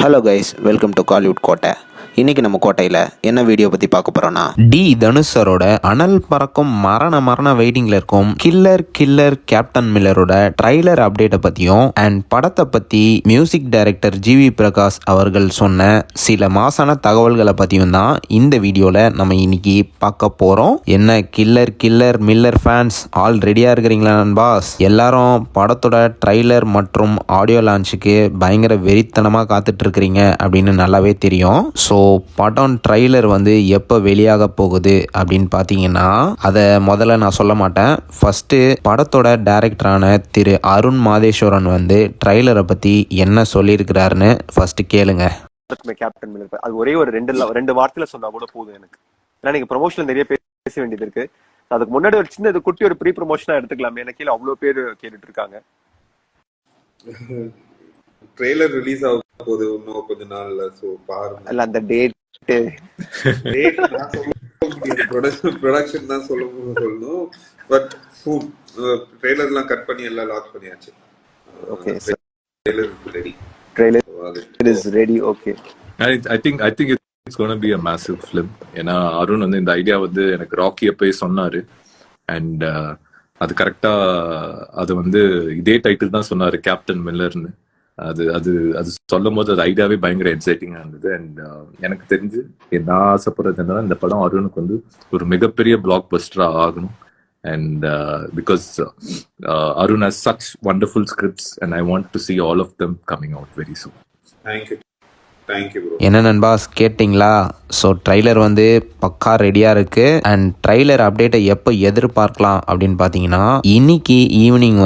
Hello guys, welcome to Kollywood கோட்டை. இன்றைக்கி நம்ம கோட்டையில் என்ன வீடியோ பற்றி பார்க்க போகிறோன்னா, தனுஷ் சரோட அனல் பறக்கும் மரண வெயிட்டிங்கில் இருக்கும் கில்லர் கேப்டன் மில்லரோட ட்ரைலர் அப்டேட்டை பற்றியும் அண்ட் படத்தை பற்றி மியூசிக் டைரக்டர் ஜிவி பிரகாஷ் அவர்கள் சொன்ன சில மாசான தகவல்களை பற்றியும் தான் இந்த வீடியோவில் நம்ம இன்னைக்கு பார்க்க போகிறோம். என்ன கில்லர் மில்லர் ஃபேன்ஸ் ஆல் ரெடியாக இருக்கிறீங்களா நண்பாஸ்? எல்லாரும் படத்தோட ட்ரைலர் மற்றும் ஆடியோ லான்ச்சுக்கு பயங்கர வெறித்தனமாக காத்துட்ருக்கிறீங்க அப்படின்னு நல்லாவே தெரியும். ஸோ படம் ட்ரைலர் எப்போ வெளியாக போகுது அப்படின்னு பார்த்தீங்கன்னா, அதை முதல்ல நான் சொல்ல மாட்டேன். ஃபஸ்ட்டு படத்தோட டைரக்டரான திரு அருண் மாதேஸ்வரன் ட்ரைலரை பற்றி என்ன சொல்லியிருக்கிறாருன்னு ஃபஸ்ட்டு கேளுங்க. கேப்டன் மில்லர் அது ஒரே ஒரு ரெண்டு வார்த்தையில சொன்னா கூட போதும் எனக்கு. ஏன்னா நீங்க ப்ரொமோஷன்ல நிறைய பேச வேண்டியது இருக்கு. அதுக்கு முன்னாடி ஒரு சின்ன குட்டி ஒரு ப்ரீ ப்ரொமோஷனா எடுத்துக்கலாமே. எனக்கு கீழே அவ்வளவு பேர் கேட்டுட்டு இருக்காங்க. ட்ரெய்லர் ரிலீஸ் ஆக போகுது இன்னும் கொஞ்ச நாள்ல. சோ பாருங்க. இல்ல அந்த டேட் ப்ரொடக்ஷன் தான் சொல்லணும். பட் சூன் ட்ரெய்லர்லாம் கட் பண்ணி எல்லாம் லான்ச் பண்ணியாச்சு. Okay, trailer ready. It is ready. Okay. I think it's going to be a massive film. ஏன்னா அருண் இந்த ஐடியா எனக்கு ராக்கி போய் சொன்னாரு. அண்ட் அது கரெக்டா அது இதே டைட்டில் தான் சொன்னாரு, கேப்டன் மில்லர்னு. அது அது அது சொல்லும் போது அது ஐடியாவே பயங்கர எக்ஸைட்டிங்கா இருந்தது. அண்ட் எனக்கு தெரிஞ்சு நான் ஆசைப்படுறது என்னன்னா, இந்த படம் அருணுக்கு ஒரு மிகப்பெரிய பிளாக் பஸ்டரா ஆகணும். And because Arun has such wonderful scripts and I want to see all of them coming out very soon. Thank you bro. என்ன நண்பாஸ் கேட்டிங்களா? ஸோ ட்ரைலர் பக்கா ரெடியாக இருக்குது. அண்ட் ட்ரைலர் அப்டேட்டை எப்போ எதிர்பார்க்கலாம் அப்படின்னு பார்த்தீங்கன்னா, இன்னைக்கு ஈவினிங்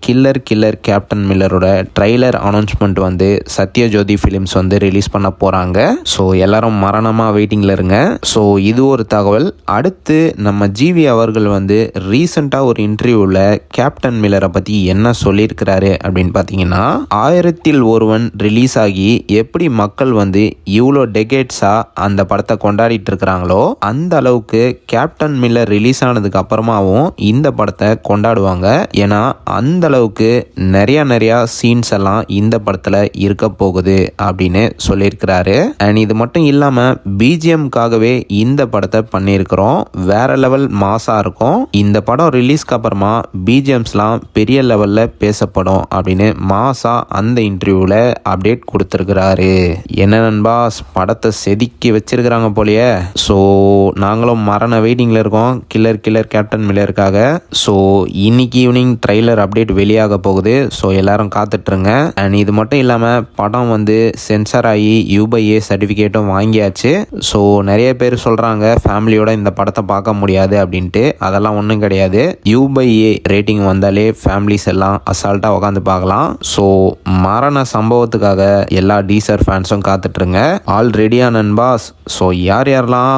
கில்லர் கேப்டன் மில்லரோட trailer announcement Sathyajothi films release பண்ண போகிறாங்க. ஸோ எல்லாரும் மரணமாக வெயிட்டிங்கில் இருங்க. ஸோ இது ஒரு தகவல். அடுத்து நம்ம ஜிவி அவர்கள் ரீசெண்டாக ஒரு இன்டர்வியூவில் கேப்டன் மில்லரை பற்றி என்ன சொல்லியிருக்கிறாரு அப்படின்னு பார்த்தீங்கன்னா, 1000 ரிலீஸ் ஆகி எப்படி மக்கள் இவ்வளோ டெகேட்ஸாக அந்த படத்தை கொண்டாடிட்டு இருக்கிறாங்களோ அந்த அளவுக்கு கேப்டன் மில்லர் ரிலீஸ் ஆனதுக்கு அப்புறமாவும் இந்த படத்தை கொண்டாடுவாங்க. ஏன்னா அந்த அளவுக்கு நிறைய சீன்ஸ் எல்லாம் இந்த படத்தில் இருக்க போகுது அப்படின்னு சொல்லியிருக்கிறாரு. அண்ட் இது மட்டும் இல்லாமல் பிஜிஎம்காகவே இந்த படத்தை பண்ணியிருக்கிறோம். வேற லெவல் மாசா இருக்கும். இந்த படம் ரிலீஸ்க்கு அப்புறமா பிஜிஎம்ஸ்லாம் பெரிய லெவலில் பேசப்படும் அப்படின்னு மாசா அந்த இன்டர்வியூவில் அப்டேட் கொடுத்துருக்கிறாரு. என்ன நண்பாஸ், படத்தை செதுக்கி வச்சிருக்கிறாங்க போலயே. ஸோ நாங்களும் மரண வெயிட்டிங்கில் இருக்கோம் கில்லர் கேப்டன் மில்லருக்காக. ஸோ இன்னைக்கு ஈவினிங் ட்ரைலர் அப்டேட் வெளியாக போகுது. ஸோ எல்லாரும் காத்துட்ருங்க. அண்ட் இது மட்டும் இல்லாமல் படம் சென்சார் ஆகி UA சர்டிஃபிகேட்டும் வாங்கியாச்சு. ஸோ நிறைய பேர் சொல்கிறாங்க ஃபேமிலியோட இந்த படத்தை பார்க்க முடியாது அப்படின்ட்டு. அதெல்லாம் ஒன்றும் கிடையாது. UA ரேட்டிங் வந்தாலே ஃபேமிலிஸ் எல்லாம் அசால்ட்டாக உட்காந்து பார்க்கலாம். ஸோ மரண சம்பவத்துக்காக எல்லா டீசர் ஃபேன்ஸும் காத்துட்ருங்க. ஆல் ரெடியா நண்பாஸ்? ஸோ யாரெல்லாம்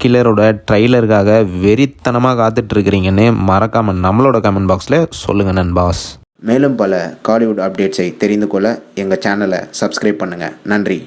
கில்லரோட ட்ரைலருக்காக வெறித்தனமாக காத்துட்டு இருக்கிறீங்கன்னு மறக்காம நம்மளோட கமெண்ட் பாக்ஸில் சொல்லுங்க நண்பாஸ். மேலும் பல காலிவுட் அப்டேட்ஸை தெரிந்து கொள்ள எங்கள் சேனலை சப்ஸ்கிரைப் பண்ணுங்கள். நன்றி.